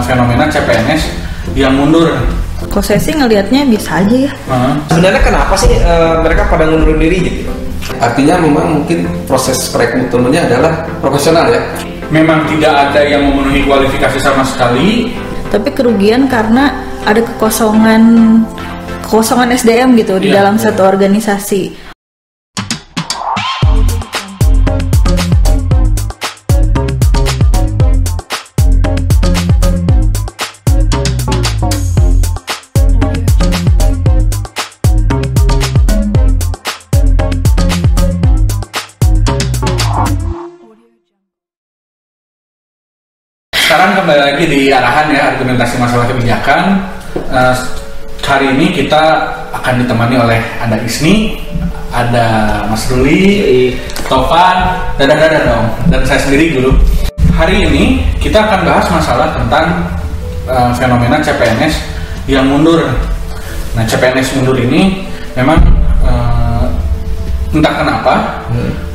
fenomena CPNS yang mundur. Kok saya sih ngelihatnya bisa aja ya. Sebenarnya kenapa sih mereka pada ngundurin diri gitu? Artinya memang mungkin proses rekrutmennya adalah profesional ya. Memang tidak ada yang memenuhi kualifikasi sama sekali. Tapi kerugian karena ada kekosongan SDM gitu di dalam satu organisasi. Sekarang kembali lagi di arahan ya, argumentasi masalah kebijakan. Hari ini kita akan ditemani oleh ada Isni, ada Mas Ruli, Tovan, dan saya sendiri dulu. Hari ini kita akan bahas masalah tentang fenomena CPNS yang mundur. Nah, CPNS mundur ini memang entah kenapa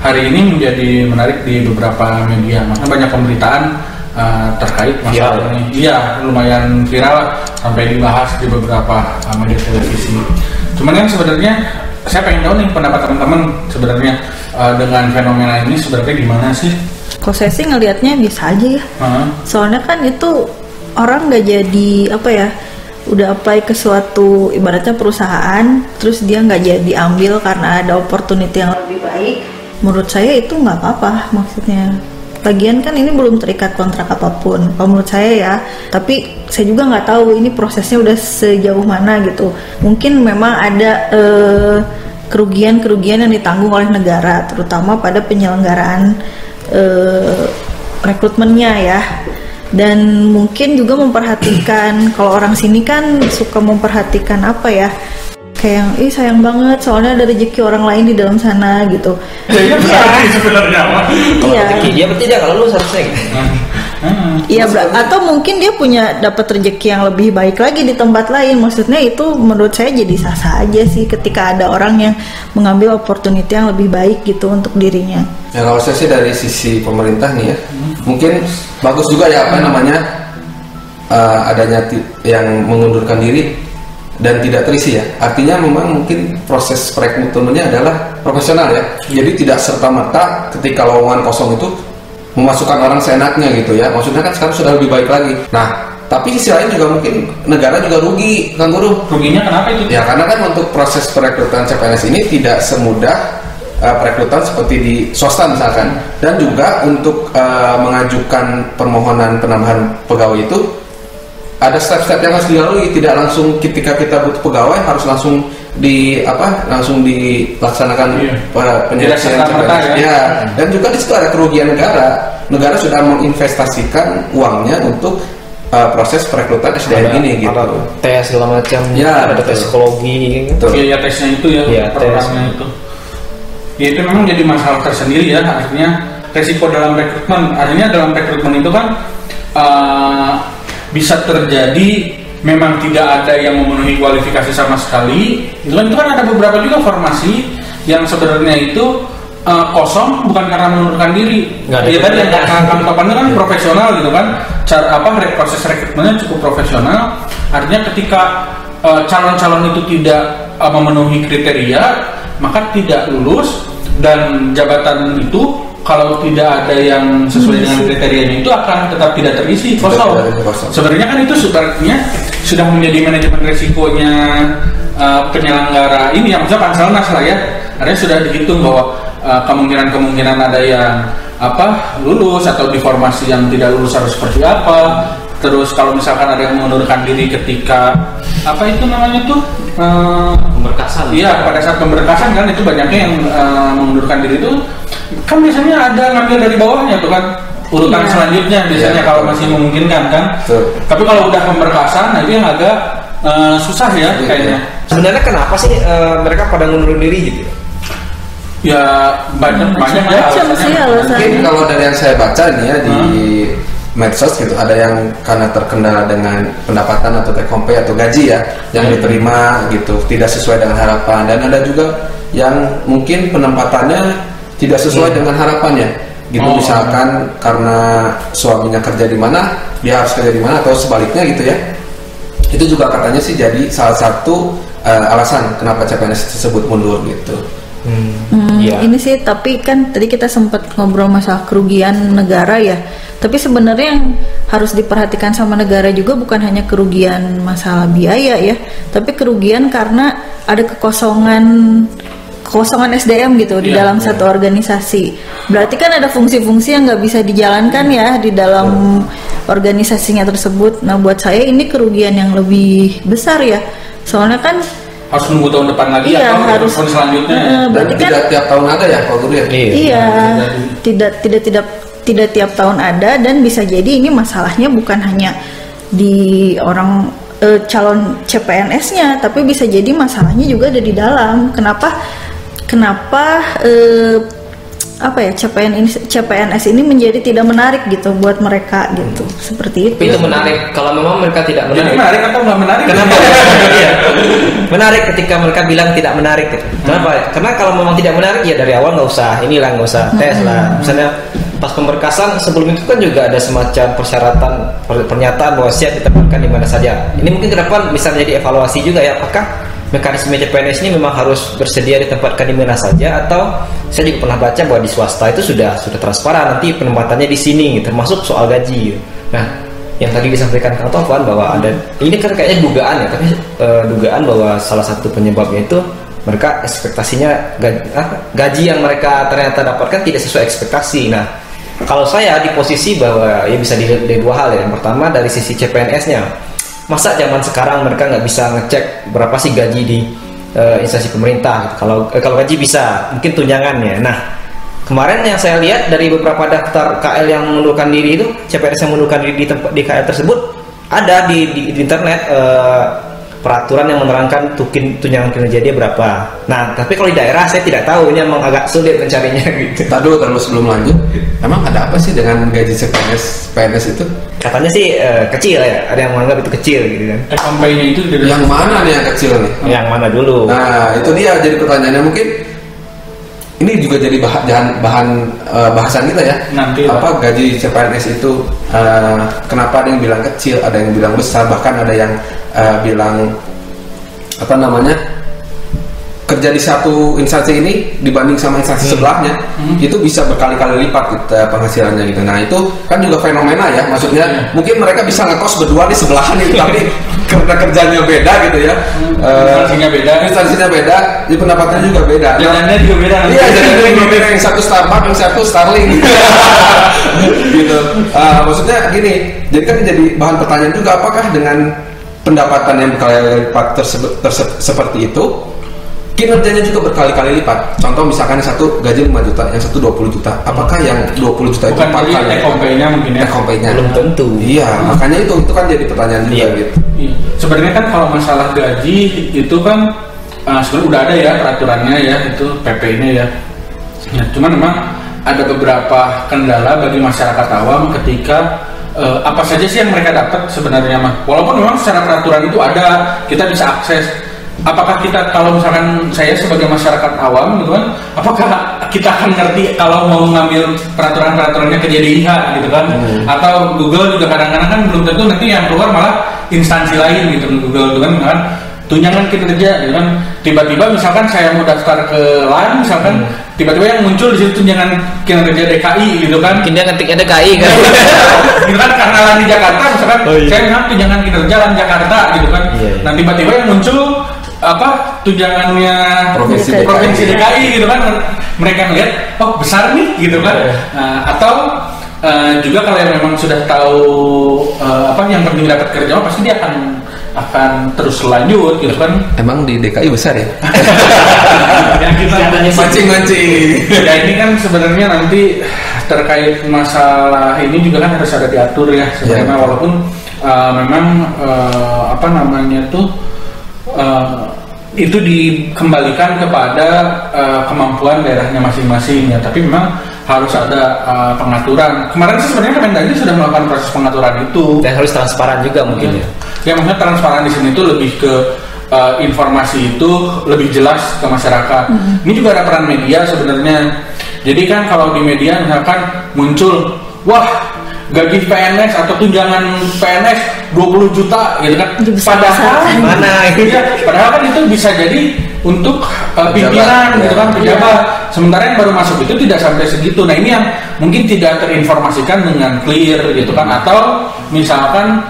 hari ini menjadi menarik di beberapa media, makanya banyak pemberitaan terkait masalah ini. Iya, lumayan viral sampai dibahas di beberapa media televisi. Cuman kan sebenarnya saya pengen tahu nih pendapat teman-teman sebenarnya dengan fenomena ini sebenarnya gimana sih? Kok saya sih ngelihatnya bisa aja ya. Soalnya kan itu orang nggak jadi udah apply ke suatu ibaratnya perusahaan, terus dia nggak jadi ambil karena ada opportunity yang lebih baik. Menurut saya itu nggak apa-apa maksudnya. Lagian kan ini belum terikat kontrak apapun, kalau menurut saya ya. Tapi saya juga nggak tahu ini prosesnya udah sejauh mana gitu. Mungkin memang ada kerugian-kerugian yang ditanggung oleh negara, terutama pada penyelenggaraan rekrutmennya ya. Dan mungkin juga memperhatikan, kalau orang sini kan suka memperhatikan kayak yang sayang banget soalnya ada rezeki orang lain di dalam sana gitu. Iya sebenarnya. Iya. Rezeki dia berarti dia kalau lu harusnya gitu. Iya, atau mungkin dia punya dapat rezeki yang lebih baik lagi di tempat lain. Maksudnya itu menurut saya jadi sah-sah aja sih ketika ada orang yang mengambil opportunity yang lebih baik gitu untuk dirinya. Ya kalau saya sih dari sisi pemerintah nih ya, mungkin bagus juga ya adanya yang mengundurkan diri dan tidak terisi ya. Artinya memang mungkin proses rekrutmennya adalah profesional ya. Jadi tidak serta-merta ketika lowongan kosong itu memasukkan orang seenaknya gitu ya. Maksudnya kan sekarang sudah lebih baik lagi. Nah, tapi sisi lain juga mungkin negara juga rugi, Kang Guru. Ruginya kenapa itu? Ya karena kan untuk proses perekrutan CPNS ini tidak semudah perekrutan seperti di swasta misalkan. Dan juga untuk mengajukan permohonan penambahan pegawai itu ada step-step yang harus dilalui, tidak langsung ketika kita butuh pegawai harus langsung dilaksanakan penyelesaian ya. Dan juga di situ ada kerugian negara sudah menginvestasikan uangnya untuk proses perekrutan SDM ini gitu. Ada tes segala macam, ada tes psikologi gitu. Iya, tesnya itu ya, programnya itu. Ya itu memang jadi masalah tersendiri ya, artinya resiko dalam rekrutmen. Artinya dalam rekrutmen itu kan bisa terjadi memang tidak ada yang memenuhi kualifikasi sama sekali. Itu kan ada beberapa juga formasi yang sebenarnya itu kosong bukan karena mengundurkan diri. Iya tadi yang Kang Topan itu kan profesional gitu kan. Proses rekrutmennya cukup profesional. Artinya ketika calon-calon itu tidak memenuhi kriteria, maka tidak lulus, dan jabatan itu kalau tidak ada yang sesuai dengan kriterianya itu akan tetap tidak terisi, kosong. Sebenarnya kan itu sebenarnya sudah menjadi manajemen risikonya penyelenggara ini, yang maksudnya Panselnas lah ya. Artinya sudah dihitung bahwa kemungkinan ada yang lulus atau di formasi yang tidak lulus harus seperti apa. Terus kalau misalkan ada yang mengundurkan diri ketika pemberkasan. Iya, pada saat pemberkasan kan itu banyaknya yang mengundurkan diri itu kan biasanya ada ngambil dari bawahnya tuh kan urutan selanjutnya biasanya kalau masih memungkinkan kan. Tapi kalau udah pemberkasan itu yang agak susah ya kayaknya. Sebenarnya kenapa sih mereka pada ngundurin diri gitu? Ya banyak alasannya. Mungkin kalau dari yang saya baca nih ya di medsos gitu, ada yang karena terkendala dengan pendapatan atau take home pay atau gaji ya yang diterima gitu tidak sesuai dengan harapan, dan ada juga yang mungkin penempatannya tidak sesuai dengan harapannya. gitu. Misalkan karena suaminya kerja di mana, dia harus kerja di mana, atau sebaliknya gitu ya. Itu juga katanya sih jadi salah satu alasan kenapa CPNS tersebut mundur gitu. Ini sih, tapi kan tadi kita sempat ngobrol masalah kerugian negara ya. Tapi sebenarnya yang harus diperhatikan sama negara juga bukan hanya kerugian masalah biaya ya, tapi kerugian karena ada kekosongan SDM gitu di dalam satu organisasi. Berarti kan ada fungsi-fungsi yang nggak bisa dijalankan ya di dalam organisasinya tersebut. Nah, buat saya ini kerugian yang lebih besar ya. Soalnya kan harus nunggu tahun depan lagi atau harus tahun selanjutnya. Dan tidak tiap tahun ada ya Pak Guru ya? Iya, tidak tiap tahun ada, dan bisa jadi ini masalahnya bukan hanya di orang calon CPNS-nya, tapi bisa jadi masalahnya juga ada di dalam. Kenapa CPNS ini menjadi tidak menarik gitu buat mereka gitu, seperti itu. Itu menarik kalau memang mereka tidak menarik. Jadi menarik atau nggak menarik? Kenapa? Iya. Menarik ketika mereka bilang tidak menarik gitu. Kenapa? Karena kalau memang tidak menarik ya dari awal nggak usah tes lah. Misalnya pas pemberkasan sebelum itu kan juga ada semacam persyaratan pernyataan bahwa siap ditempatkan di mana saja. Ini mungkin ke depan bisa menjadi evaluasi juga ya, apakah mekanisme CPNS ini memang harus bersedia ditempatkan di mana saja, atau saya juga pernah baca bahwa di swasta itu sudah transparan nanti penempatannya di sini, termasuk soal gaji. Nah, yang tadi disampaikan Kang Tovan bahwa ada ini kan kayaknya dugaan ya, tapi dugaan bahwa salah satu penyebabnya itu mereka ekspektasinya gaji yang mereka ternyata dapatkan tidak sesuai ekspektasi. Nah, kalau saya di posisi bahwa ya bisa dilihat dari dua hal ya. Yang pertama dari sisi CPNS-nya, masa zaman sekarang mereka nggak bisa ngecek berapa sih gaji di instansi pemerintah? Kalau gaji bisa, mungkin tunjangannya. Nah, kemarin yang saya lihat dari beberapa daftar KL yang mengundurkan diri itu, CPNS yang mengundurkan diri di KL tersebut ada di internet peraturan yang menerangkan tunjangan kinerja dia berapa. Nah, tapi kalau di daerah saya tidak tahu, ini memang agak sulit mencarinya gitu. Tadi kalau sebelum lanjut, emang ada apa sih dengan gaji PNS itu? Katanya sih kecil ya, ada yang menganggap itu kecil gitu kan. Kampanye itu yang mana nih yang kecil nih? Yang mana dulu? Nah, itu dia jadi pertanyaannya. Mungkin ini juga jadi bahan bahasan kita ya. Nanti apa gaji CPNS itu kenapa ada yang bilang kecil, ada yang bilang besar, bahkan ada yang bilang kerja di satu instansi ini dibanding sama instansi sebelahnya itu bisa berkali-kali lipat gitu, penghasilannya gitu. Nah, itu kan juga fenomena ya, maksudnya mungkin mereka bisa ngekos berdua di sebelahan itu, tapi karena kerjanya beda gitu ya, instansinya beda, jadi pendapatannya juga beda. Jalannya juga beda. Iya, jalannya juga beda, yang satu Starbucks, yang satu Starling gitu. Maksudnya gini, jadi kan jadi bahan pertanyaan juga, apakah dengan pendapatan yang berkali-kali lipat seperti itu kinerjanya juga berkali-kali lipat? Contoh misalkan yang satu gaji 5 juta, yang satu 20 juta. Apakah yang 20 juta itu 4 kali? Take-home-nya mungkin ya? Take-home-nya belum tentu. Iya, makanya itu kan jadi pertanyaan juga gitu. Iya. Sebenarnya kan kalau masalah gaji itu kan sebenarnya udah ada ya peraturannya ya, itu PP-nya ya. Cuman memang ada beberapa kendala bagi masyarakat awam ketika apa saja sih yang mereka dapat sebenarnya mah. Walaupun memang secara peraturan itu ada, kita bisa akses. Apakah kita, kalau misalkan saya sebagai masyarakat awam gitu kan, apakah kita akan ngerti kalau mau ngambil peraturan-peraturannya kejadian gitu kan? Atau Google juga kadang-kadang kan belum tentu nanti yang keluar malah instansi lain gitu, Google gitu kan tunjangan kinerja gitu kan, tiba-tiba misalkan saya mau daftar ke LAN misalkan, tiba-tiba yang muncul di situ tunjangan kinerja DKI gitu kan, dia ngetiknya DKI kan gitu kan, karena LAN di Jakarta misalkan, saya bilang tunjangan kinerja LAN Jakarta gitu kan, nah tiba-tiba yang muncul tunjangannya provinsi DKI gitu kan, mereka ngeliat oh besar nih gitu kan. Atau juga kalau yang memang sudah tahu yang penting dapat kerja pasti dia akan terus lanjut gitu kan. Emang di DKI besar ya? Yang kita mancing. Ya ini kan sebenarnya nanti terkait masalah ini juga kan harus ada diatur ya sebenarnya, walaupun memang itu dikembalikan kepada kemampuan daerahnya masing-masing ya, tapi memang harus ada pengaturan. Kemarin sih sebenarnya Kemendagri sudah melakukan proses pengaturan itu, dan harus transparan juga mungkin ya maksudnya transparan di sini itu lebih ke informasi itu lebih jelas ke masyarakat. Ini juga ada peran media sebenarnya. Jadi kan kalau di media misalkan muncul, wah gaji PNS atau tunjangan PNS 20 juta gitu kan. Padahal padahal kan itu bisa jadi untuk pimpinan gitu kan, pejabat. Sementara yang baru masuk itu tidak sampai segitu. Nah ini yang mungkin tidak terinformasikan dengan clear gitu kan, atau misalkan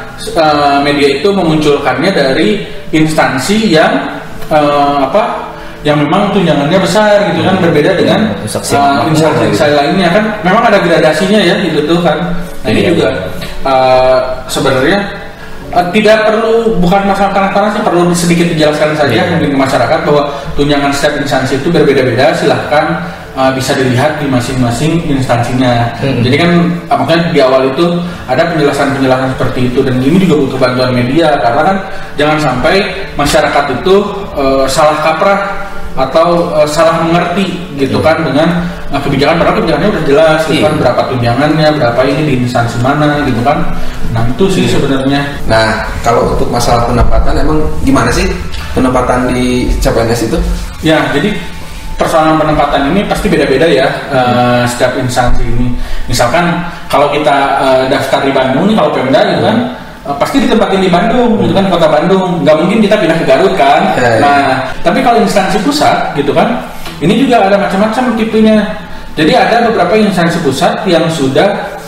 media itu memunculkannya dari instansi yang yang memang tunjangannya besar gitu kan, berbeda dengan instansi lainnya kan. Memang ada gradasinya ya gitu tuh kan. Nah ini juga sebenarnya tidak perlu, bukan masalah tanah-tanah sih, perlu sedikit dijelaskan saja mungkin ke masyarakat bahwa tunjangan setiap instansi itu berbeda-beda. Silahkan bisa dilihat di masing-masing instansinya. Jadi kan makanya di awal itu ada penjelasan-penjelasan seperti itu, dan ini juga butuh bantuan media karena kan jangan sampai masyarakat itu salah kaprah atau salah mengerti gitu kan dengan kebijakan, padahal kebijakannya udah jelas gitu kan, berapa tunjangannya, berapa ini di instansi mana gitu kan. Nah itu sih sebenarnya. Nah kalau untuk masalah penempatan emang gimana sih penempatan di CPNS itu? Ya jadi persoalan penempatan ini pasti beda-beda ya setiap instansi ini. Misalkan kalau kita daftar di Bandung nih, kalau Pemda gitu kan pasti ditempatin di Bandung gitu kan, kota Bandung. Nggak mungkin kita pindah ke Garut kan. Nah tapi kalau instansi pusat gitu kan, ini juga ada macam-macam tipenya. Jadi ada beberapa instansi pusat yang sudah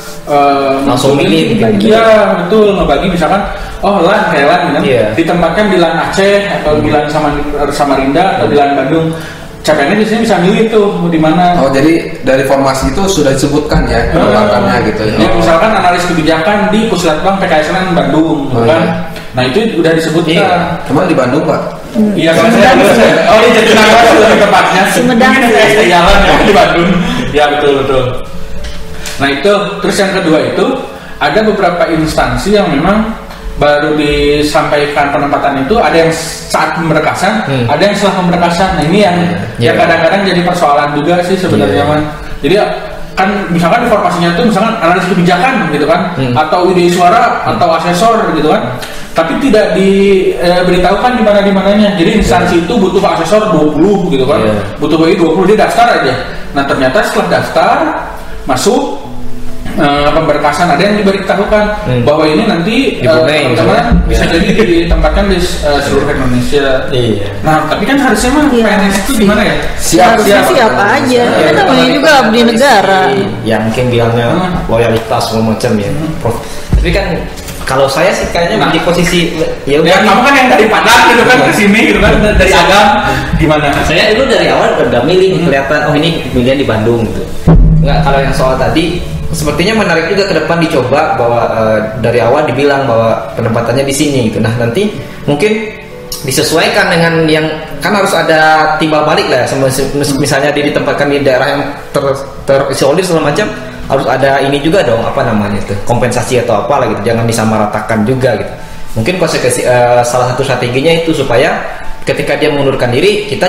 langsung milih gitu. Iya betul, ngebagi misalkan LAN kayak LAN kan, ditempatkan di LAN Aceh atau di LAN Samarinda atau di LAN Bandung. CPNS di sini bisa milih tuh di mana. Oh jadi dari formasi itu sudah disebutkan ya penempatannya gitu ya. Ya misalkan analis kebijakan di Puslatbang PKSN Bandung gitu kan. Nah itu udah disebutkan. Cuma di Bandung Pak. Iya kan saya. Oh di Jatinangor lebih tepatnya. Sumedang sih. Jalan ya di Bandung. Ya betul. Nah itu terus yang kedua itu ada beberapa instansi yang memang baru disampaikan penempatan itu, ada yang saat pemberkasan, ada yang setelah pemberkasan. Nah ini yang kadang-kadang jadi persoalan juga sih sebenarnya man. Jadi kan misalkan informasinya itu misalkan analis kebijakan gitu kan, atau ide suara atau asesor gitu kan, tapi tidak diberitahukan di mana-mananya. Jadi instansi itu butuh asesor 20 gitu kan, butuh BI 20, dia daftar aja. Nah ternyata setelah daftar masuk pemberkasan ada yang diberitahukan bahwa ini nanti teman-teman bisa jadi ditempatkan di seluruh Indonesia. Nah tapi kan harusnya mah PNS itu gimana ya? Siapa aja. Kita namanya juga abdi negara. Ya mungkin bilangnya loyalitas segala macam ya. Tapi kan kalau saya sih kayaknya di posisi ya kamu kan yang dari Padang gitu kan ke sini gitu kan, dari Agam gimana? Saya dulu dari awal udah milih, kelihatan oh ini pilihan di Bandung gitu. Enggak, kalau yang soal tadi sepertinya menarik juga ke depan dicoba bahwa dari awal dibilang bahwa penempatannya di sini gitu. Nah nanti mungkin disesuaikan dengan yang kan harus ada timbal balik lah. Misalnya dia ditempatkan di daerah yang terisolir segala macam, harus ada ini juga dong, apa namanya itu, kompensasi atau apalah gitu. Jangan disamaratakan juga gitu. Mungkin konsekuensi salah satu strateginya itu supaya ketika dia mengundurkan diri, kita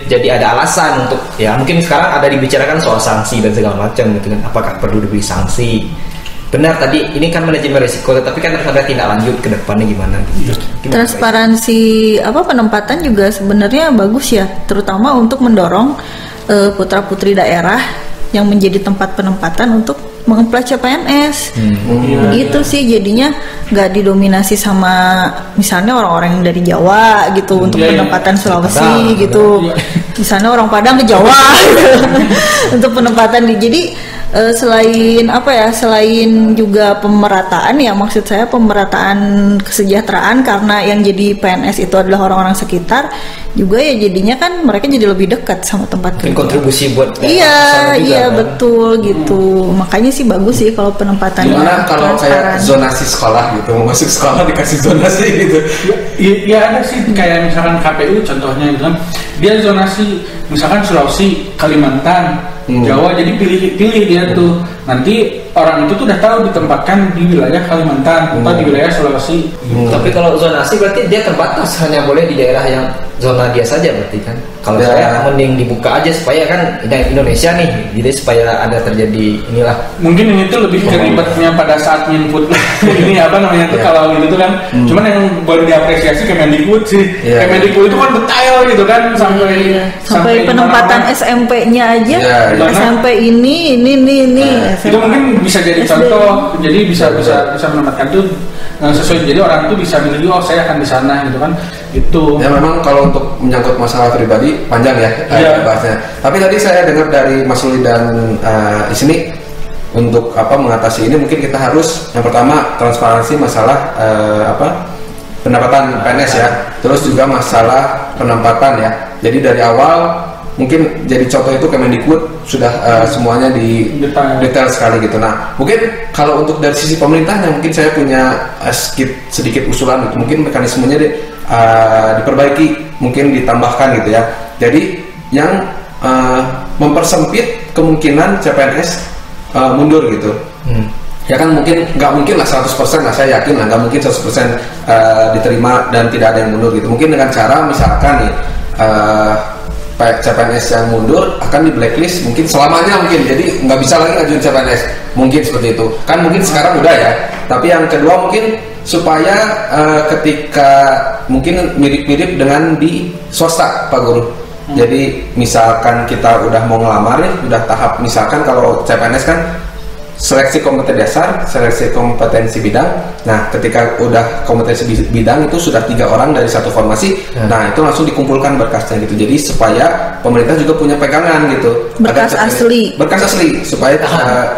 jadi ada alasan untuk ya mungkin sekarang ada dibicarakan soal sanksi dan segala macam gitu kan, apakah perlu diberi sanksi. Benar tadi ini kan manajemen risiko, tetapi kan harus ada tindak lanjut ke depannya gimana gitu. Transparansi penempatan juga sebenarnya bagus ya, terutama untuk mendorong putra-putri daerah yang menjadi tempat penempatan untuk mengapply CPNS. Begitu sih jadinya nggak didominasi sama misalnya orang-orang yang dari Jawa gitu untuk penempatan Sulawesi gitu. Misalnya orang Padang ke Jawa gitu. Untuk penempatan jadi selain juga pemerataan ya, maksud saya pemerataan kesejahteraan, karena yang jadi PNS itu adalah orang-orang sekitar juga ya, jadinya kan mereka jadi lebih dekat sama tempat kerja. Kontribusi buat iya betul gitu. Makanya sih bagus sih kalau penempatan. Gimana kalau kayak zonasi sekolah gitu, mau masuk sekolah dikasih zonasi gitu? Ya ada sih, kayak misalkan KPU contohnya gitu kan, dia zonasi misalkan Sulawesi, Kalimantan, Jawa, jadi pilih dia tuh. Nanti orang itu tuh udah tahu ditempatkan di wilayah Kalimantan atau di wilayah Sulawesi. Tapi kalau zonasi berarti dia terbatas, hanya boleh di daerah yang zona dia saja berarti kan? Kalau saya mending dibuka aja supaya kan Indonesia nih, jadi supaya ada terjadi inilah. Mungkin ini tuh lebih ribetnya pada saat input ini apa namanya tuh kalau gitu kan. Cuman yang baru diapresiasi Kemendikbud sih. Kemendikbud itu kan detail gitu kan sampai penempatan SMP-nya aja. SMP ini. Itu mungkin bisa jadi contoh. Jadi bisa menempatkan tuh sesuai, jadi orang tuh bisa milih saya akan di sana gitu kan. Itu ya memang kalau untuk menyangkut masalah pribadi panjang ya bahasnya. Tapi tadi saya dengar dari Mas Luli dan Isni, untuk mengatasi ini mungkin kita harus yang pertama transparansi masalah pendapatan PNS ya, terus juga masalah penempatan ya. Jadi dari awal mungkin jadi contoh itu Kemendikbud sudah semuanya di detail sekali gitu. Nah mungkin kalau untuk dari sisi pemerintahnya mungkin saya punya sedikit usulan gitu. Mungkin mekanismenya diperbaiki, mungkin ditambahkan gitu ya. Jadi yang mempersempit kemungkinan CPNS mundur gitu. Ya kan nggak mungkin lah 100% lah, saya yakin lah nggak mungkin 100% diterima dan tidak ada yang mundur gitu. Mungkin dengan cara misalkan nih CPNS yang mundur akan di blacklist mungkin selamanya mungkin, jadi nggak bisa lagi ngajuin CPNS mungkin seperti itu kan. Mungkin sekarang udah ya, tapi yang kedua mungkin supaya ketika mungkin mirip-mirip dengan di swasta Pak Guru. Jadi misalkan kita udah mau ngelamar nih, udah tahap misalkan kalau CPNS kan seleksi kompetensi dasar, seleksi kompetensi bidang. Nah, ketika udah kompetensi bidang itu sudah 3 orang dari satu formasi. Nah, itu langsung dikumpulkan berkasnya gitu. Jadi supaya pemerintah juga punya pegangan gitu. Berkas asli supaya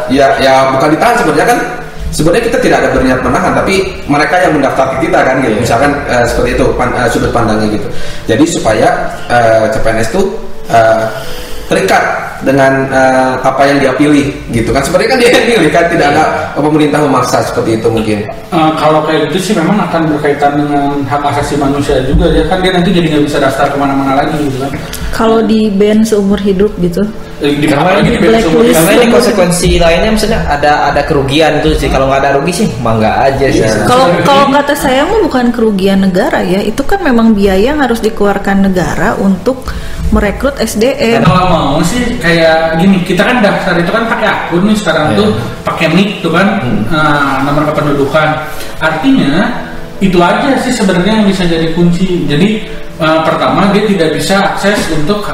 ya bukan ditahan sebenarnya kan. Sebenarnya kita tidak ada berniat menahan, tapi mereka yang mendaftar ke kita kan gitu. Misalkan seperti itu sudut pandangnya gitu. Jadi supaya CPNS itu terikat dengan apa yang dia pilih gitu kan. Sebenarnya kan dia yang pilih kan, tidak ada pemerintah memaksa seperti itu mungkin. Kalau kayak gitu sih memang akan berkaitan dengan hak asasi manusia juga ya kan, dia nanti jadi nggak bisa daftar kemana-mana lagi gitu kan. Kalau di ban seumur hidup gitu. Karena ini konsekuensi lainnya misalnya ada kerugian tuh sih. Kalau nggak ada rugi sih mangga aja sih. Kalau kata saya mah bukan kerugian negara ya, itu kan memang biaya yang harus dikeluarkan negara untuk merekrut SDM. Kalau mau sih kayak gini, kita kan daftar itu kan pakai akun nih sekarang tuh pakai NIK tuh kan, nomor kependudukan. Artinya itu aja sih sebenarnya yang bisa jadi kunci. Jadi pertama dia tidak bisa akses untuk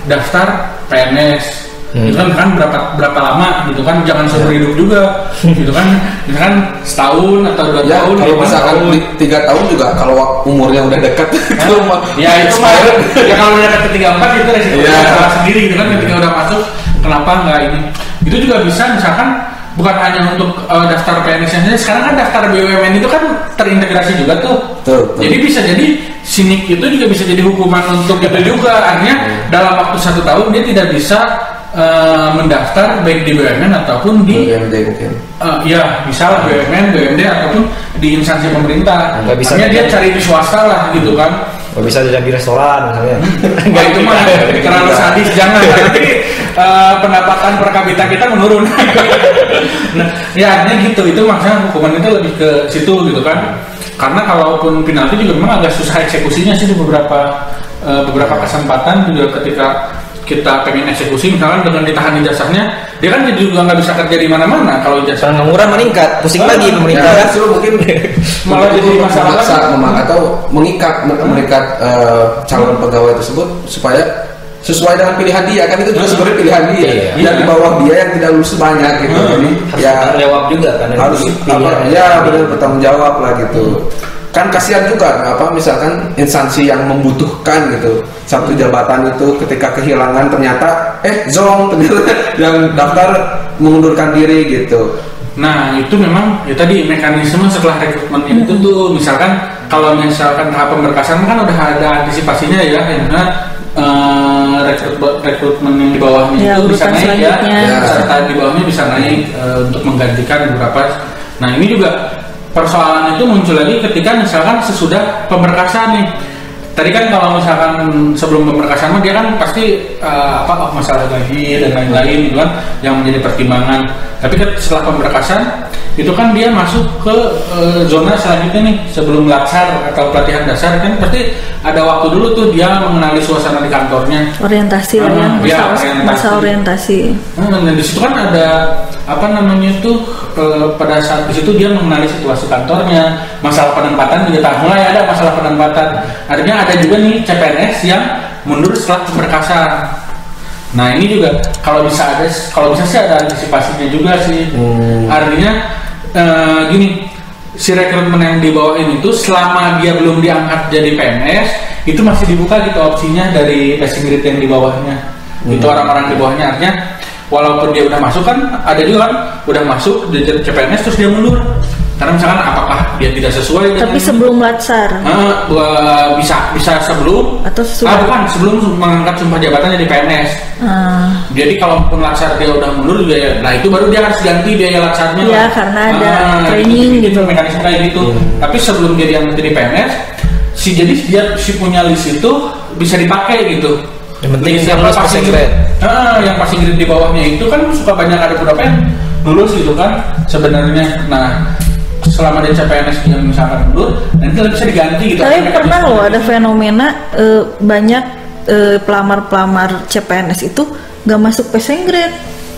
daftar PNS. Itu kan berapa lama gitu kan, jangan seumur hidup juga gitu kan, misalkan setahun atau 2 tahun. Kalau misalkan 3 tahun juga kalau umurnya udah dekat ya itu mah ya kalau udah dekat ke 34 itu resiko salah sendiri gitu kan. Ketika udah masuk kenapa nggak ini, itu juga bisa misalkan bukan hanya untuk daftar PNS saja. Sekarang kan daftar BUMN itu kan terintegrasi juga tuh. Jadi bisa jadi sinik itu juga bisa jadi hukuman untuk itu juga. Artinya dalam waktu 1 tahun dia tidak bisa mendaftar baik di BUMN ataupun di BUMD mungkin. Ya misal BUMN, BUMD ataupun di instansi pemerintah. Artinya dia cari di swasta lah gitu kan. Gak bisa jadi restoran misalnya. Enggak, itu mah terlalu sadis, jangan. Nanti pendapatan per kapita kita menurun. Nah, ya artinya gitu. Itu maksudnya hukuman itu lebih ke situ gitu kan. Karena kalaupun penalti juga memang agak susah eksekusinya sih di beberapa kesempatan juga ketika kita pengen eksekusi misalkan dengan ditahan ijazahnya, dia kan juga nggak bisa kerja di mana-mana kalau ijazah pengangguran meningkat, pusing lagi pemerintah kan. Mungkin malah jadi masalah atau mengikat calon pegawai tersebut supaya sesuai dengan pilihan dia kan, itu juga sebenarnya pilihan dia. Dan di bawah dia yang tidak lulus banyak gitu. Jadi ya jawab juga kan, harus benar bertanggung jawab lah gitu. Kan kasihan juga misalkan instansi yang membutuhkan gitu satu jabatan itu ketika kehilangan ternyata yang daftar mengundurkan diri gitu. Nah itu memang ya tadi mekanisme setelah rekrutmennya itu tuh misalkan kalau misalkan tahap pemberkasan kan udah ada antisipasinya ya, karena rekrutmen yang di bawahnya itu bisa naik serta di bawahnya bisa naik untuk menggantikan beberapa. Nah ini juga persoalan itu muncul lagi ketika misalkan sesudah pemberkasan nih, tadi kan kalau misalkan sebelum pemberkasan dia kan pasti masalah gaji dan lain-lain gitu kan yang menjadi pertimbangan. Tapi kan setelah pemberkasan itu kan dia masuk ke zona selanjutnya nih, sebelum latsar atau pelatihan dasar kan pasti ada waktu dulu tuh dia mengenali suasana di kantornya. Orientasi lah ya, masa orientasi. Dan di situ kan ada pada saat di situ dia mengenali situasi kantornya, masalah penempatan juga mulai ada masalah penempatan. Artinya ada juga nih CPNS yang mundur setelah pemberkasan. Nah ini juga kalau bisa sih ada antisipasinya juga sih. Artinya gini, si rekrutmen yang di bawah ini tuh selama dia belum diangkat jadi PNS itu masih dibuka gitu opsinya dari passing grade yang di bawahnya. Itu orang-orang di bawahnya, artinya walaupun dia udah masuk kan ada juga kan udah masuk di CPNS terus dia mundur karena misalkan apakah dia tidak sesuai tapi sebelum latsar bisa sebelum atau sebelum mengangkat sumpah jabatan jadi PNS. Jadi kalaupun latsar dia udah mundur juga ya, nah itu baru dia harus ganti biaya latsarnya ya karena ada training gitu mekanisme kayak gitu. Tapi sebelum dia diangkat jadi PNS jadi dia punya list itu bisa dipakai gitu. Yang penting yang passing grade. Yang passing grade di bawahnya itu kan suka banyak ada beberapa yang lulus gitu kan sebenarnya. Nah selama dia CPNS dia misalkan mundur, nanti bisa diganti gitu. Tapi pernah loh ada fenomena banyak pelamar-pelamar CPNS itu gak masuk passing grade.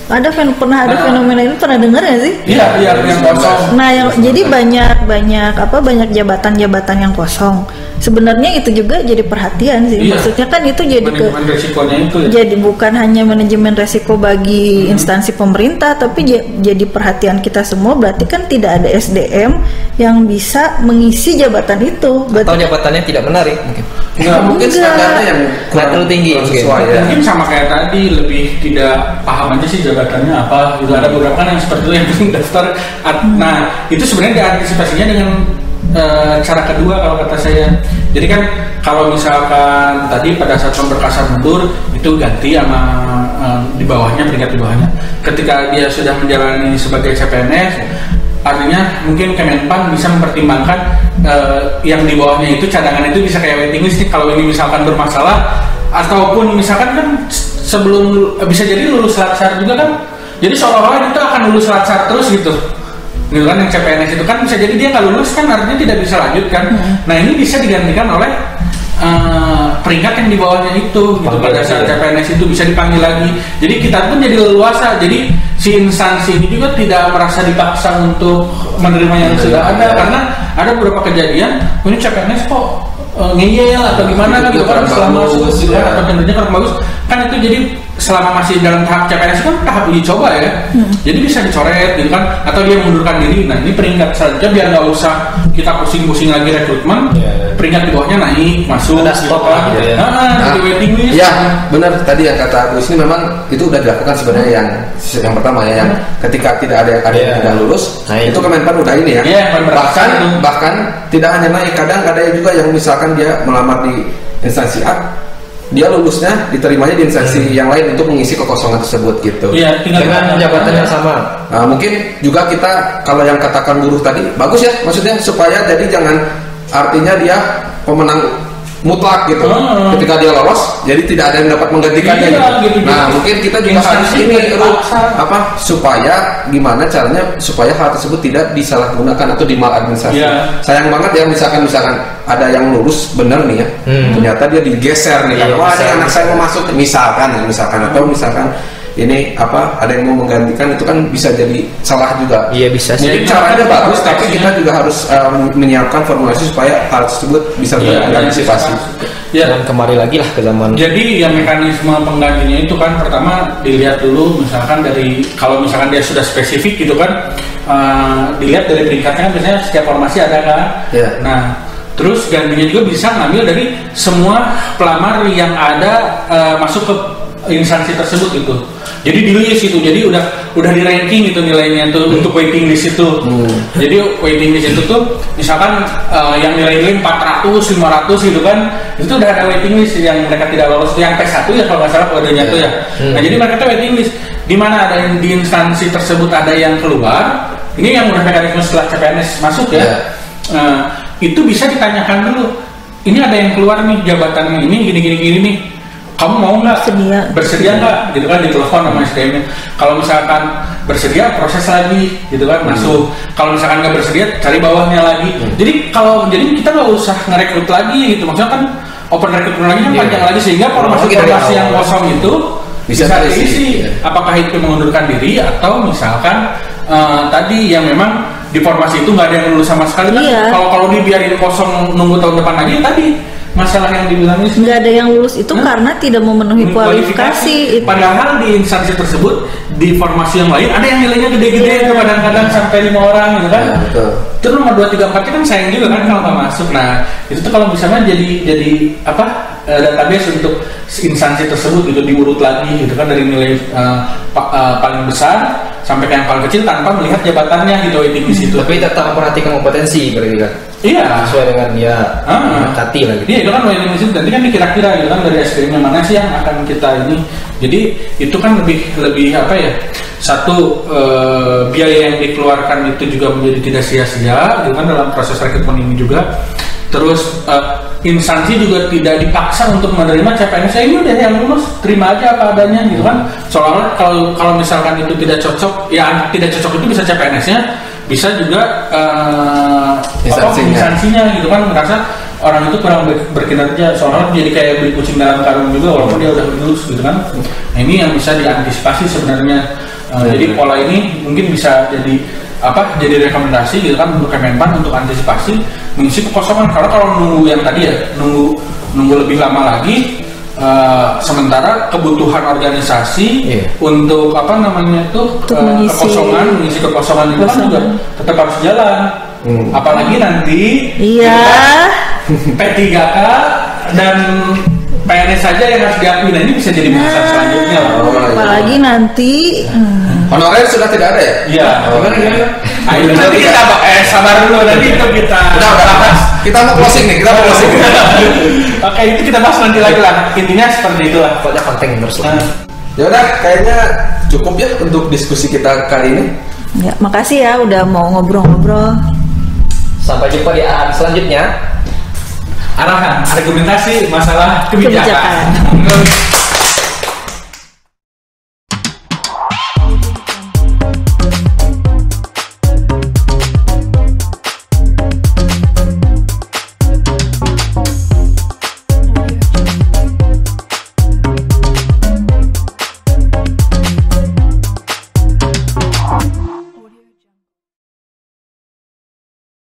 Pernah ada fenomena ini, pernah dengar ya sih? Iya yang kosong. Nah jadi banyak jabatan-jabatan yang kosong. Sebenarnya itu juga jadi perhatian sih. Iya. Maksudnya kan itu jadi manajemen resikonya itu ya. Jadi bukan hanya manajemen resiko bagi instansi pemerintah, tapi jadi perhatian kita semua. Berarti kan tidak ada SDM yang bisa mengisi jabatan itu. Atau jabatannya tidak menarik mungkin. Mungkin standarnya yang kurang tinggi sesuai ya. Mungkin sama kayak tadi, lebih tidak paham aja sih jabatannya apa. Juga ada beberapa kan yang seperti itu yang penting daftar. Nah itu sebenarnya diantisipasinya dengan cara kedua kalau kata saya. Jadi kan kalau misalkan tadi pada saat pemberkasan mundur itu ganti sama di bawahnya, peringkat di bawahnya. Ketika dia sudah menjalani sebagai CPNS, artinya mungkin Kemenpan bisa mempertimbangkan yang di bawahnya itu cadangan itu bisa kayak waiting list nih. Kalau ini misalkan bermasalah ataupun misalkan kan sebelum bisa jadi lulus latsar juga kan, jadi seolah-olah kita akan lulus latsar terus gitu kan yang CPNS itu kan bisa jadi dia nggak lulus kan artinya tidak bisa lanjut kan. Nah ini bisa digantikan oleh peringkat yang di bawahnya itu gitu. Pada saat CPNS itu bisa dipanggil lagi, jadi kita pun jadi leluasa, jadi si instansi ini juga tidak merasa dipaksa untuk menerima yang sudah ada, karena ada beberapa kejadian ini CPNS kok ngeyel atau gimana kan gitu kan selama sebulan atau kinerjanya kurang bagus kan, itu jadi selama masih dalam tahap CPNS kan tahap uji coba ya, jadi bisa dicoret gitu kan, atau dia mundurkan diri. Nah ini peringkat saja biar nggak usah kita pusing-pusing lagi rekrutmen, peringkat di bawahnya naik masuk ada stop lah gitu ya. Di waiting list. Ya benar tadi yang kata Agus ini memang itu udah dilakukan sebenarnya yang pertama ya, yang ketika tidak ada yang tidak lulus, itu Kemenpan udah ini ya. Bahkan tidak hanya naik, kadang ada juga yang misalkan dia melamar di instansi A, dia lulusnya diterimanya di instansi yang lain untuk mengisi kekosongan tersebut gitu. Iya, dengan jabatan yang sama. Nah, mungkin juga kita kalau yang katakan buruh tadi bagus ya, maksudnya supaya jadi jangan artinya dia pemenang mutlak gitu. Ketika dia lolos, jadi tidak ada yang dapat menggantikannya gitu. Nah, mungkin kita juga harus ini supaya gimana caranya supaya hal tersebut tidak disalahgunakan atau dimaladministrasi. Sayang banget ya misalkan ada yang lulus bener nih ya, ternyata dia digeser nih kan. Wah, ini anak saya mau masuk misalkan atau misalkan ini ada yang mau menggantikan, itu kan bisa jadi salah juga. Iya bisa sih. Mungkin caranya bagus, tapi kita juga harus menyiapkan formulasi supaya hal tersebut bisa diantisipasi. Ya. Dan kembali lagi lah ke zaman. Jadi yang mekanisme penggantinya itu kan pertama dilihat dulu misalkan dari, kalau misalkan dia sudah spesifik gitu kan, dilihat dari peringkatnya kan biasanya setiap formasi ada kan. Nah terus gantinya juga bisa ngambil dari semua pelamar yang ada masuk ke instansi tersebut gitu. Jadi di list itu, jadi udah di ranking gitu nilainya tuh untuk waiting list itu. Jadi waiting list itu tuh misalkan yang nilai 400, 500 gitu kan, itu udah ada waiting list yang mereka tidak lolos, yang P1 ya kalau nggak salah kodenya tuh ya. Nah jadi mereka tuh waiting list, di mana ada yang di instansi tersebut ada yang keluar, ini yang udah mekanisme setelah CPNS masuk ya. Itu bisa ditanyakan dulu, ini ada yang keluar nih jabatannya ini gini nih, kamu mau nggak bersedia nggak gitu kan, ditelepon sama SDM-nya. Kalau misalkan bersedia proses lagi gitu kan, masuk. Kalau misalkan nggak bersedia cari bawahnya lagi. Jadi kita nggak usah ngerekrut lagi gitu, maksudnya kan open rekrutmen lagi kan panjang lagi, sehingga formasi yang kosong itu bisa diisi. Apakah itu mengundurkan diri atau misalkan tadi yang memang di formasi itu nggak ada yang lulus sama sekali kan. Kalau dibiarin kosong nunggu tahun depan lagi, tadi masalah yang dibilang ini nggak ada yang lulus itu karena tidak memenuhi kualifikasi. Padahal di instansi tersebut, di formasi yang lain ada yang nilainya gede-gede itu kadang-kadang sampai 5 orang gitu kan. Itu nomor 2, 3, 4 kan sayang juga kan kalau nggak masuk. Nah itu tuh kalau misalnya jadi database untuk instansi tersebut gitu, diurut lagi gitu kan, dari nilai paling besar sampai ke yang paling kecil tanpa melihat jabatannya gitu, di situ. Tapi tetap memperhatikan kompetensi berarti kan. Iya, sesuai dengan dia mendekati lah gitu. Iya, itu kan waiting list nanti kan dikira-kira gitu kan, dari SDM yang mana sih yang akan kita ini. Jadi itu kan lebih apa ya? Satu, biaya yang dikeluarkan itu juga menjadi tidak sia-sia gitu kan dalam proses rekrutmen ini juga. Terus instansi juga tidak dipaksa untuk menerima CPNS. Ini udah yang lulus, terima aja apa adanya gitu kan. Soalnya kalau misalkan itu tidak cocok, ya tidak cocok itu bisa CPNS-nya, bisa juga instansinya gitu kan, merasa orang itu kurang berkinerja, soalnya jadi kayak beli kucing dalam karung juga walaupun dia udah lulus gitu kan. Nah ini yang bisa diantisipasi sebenarnya. Jadi pola ini mungkin bisa jadi rekomendasi gitu kan untuk Kemenpan untuk antisipasi mengisi kekosongan. Karena kalau nunggu yang tadi ya, nunggu lebih lama lagi, sementara kebutuhan organisasi untuk mengisi kekosongan itu kan juga tetap harus jalan. Apalagi nanti P3K dan PNS saja yang harus diakui. Nah ini bisa jadi bahasan selanjutnya loh. Apalagi nanti honorer sudah tidak ada ya? Iya. Ayo nanti kita sabar dulu, nanti itu kita bahas. Kita mau closing nih, Oke, itu kita bahas nanti lagi lah. Intinya seperti itulah. Pokoknya konten terus lah. Ya udah, kayaknya cukup ya untuk diskusi kita kali ini. Ya, makasih ya udah mau ngobrol-ngobrol. Sampai jumpa di arahan selanjutnya. Arahan argumentasi masalah kebijakan.